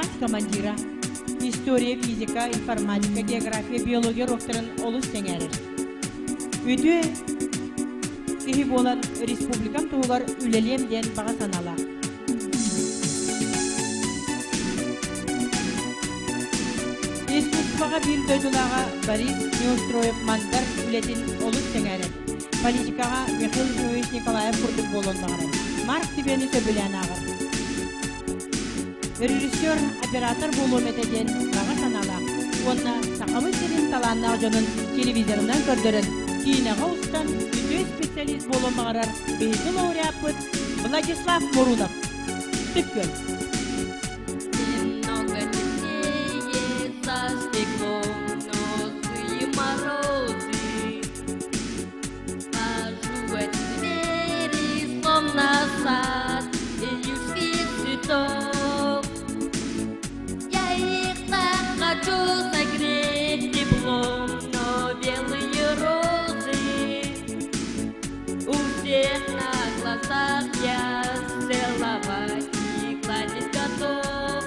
класс командира. История, физика, информатика, география, биология рохтарын олус теңәрер. Өтө кихи болан республикам туғылар үлелем ден баға санала. Республикаға бир дөйдулаға Борис Неустроев мандар үлетін олус теңәрер. Политикаға Михаил Жуевич Николаев құрдық болон бағарар. Марк Тибені сөбілен ағыр. Режиссер, оператор болуым етеден баға санала. Онна сақамы серин таланна жонын телевизорынан көрдірін. Кейінаға ұстан үтө специалист болуым бағарар. Бейді лауреат Владислав Морунов. Түккөл. Назад и свет цветов. Я их так хочу согреть теплом, но белые розы у всех на глазах я целовать и гладить готов.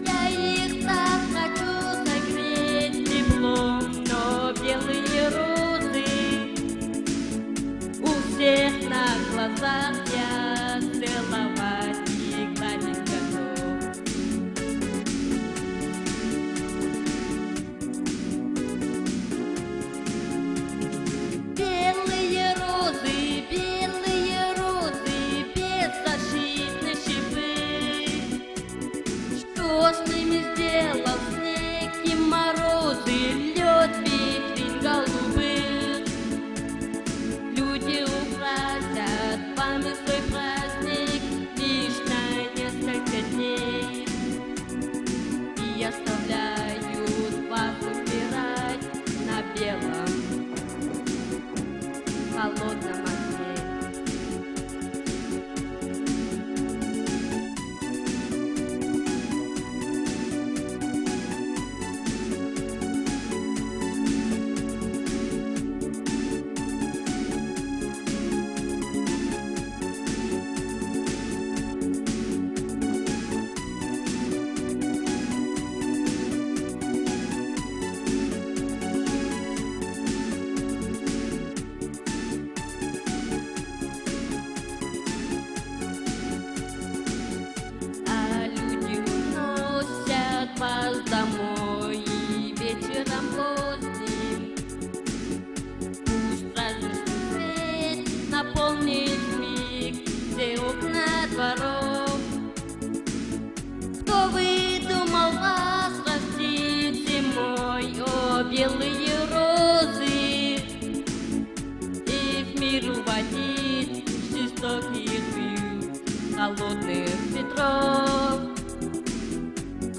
Я их так хочу согреть теплом, но белые розы всех на глазах я целовать и гладить готов. Белые розы, беззащитные шипы. Что с ними сделал снег и морозы, лед, витрин голубых? Люди украсят вами свой праздник лишь на несколько дней и оставляют вас умирать на белом холодном огне. Вас домой и вечером поздним. Пусть праздничный свет наполнит миг все окна дворов. Кто выдумал вас растить зимой, о белые розы, и в мир уводить жестоких холодных ветров?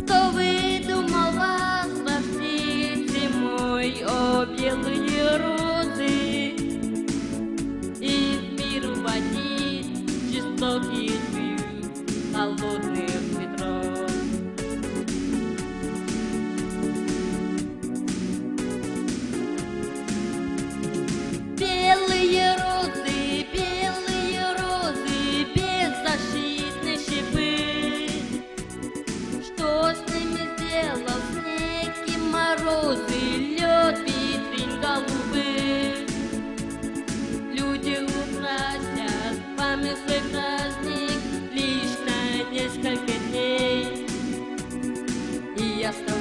Кто выдумал вас растить зимой, о белые розы, и в мир уводить жестоких холодных ветров? Белые розы, беззащитные шипы. Что с ними сделал снег и морозы, лед, витрин голубых? Люди украсят вами свой праздник лишь на несколько дней и оставляют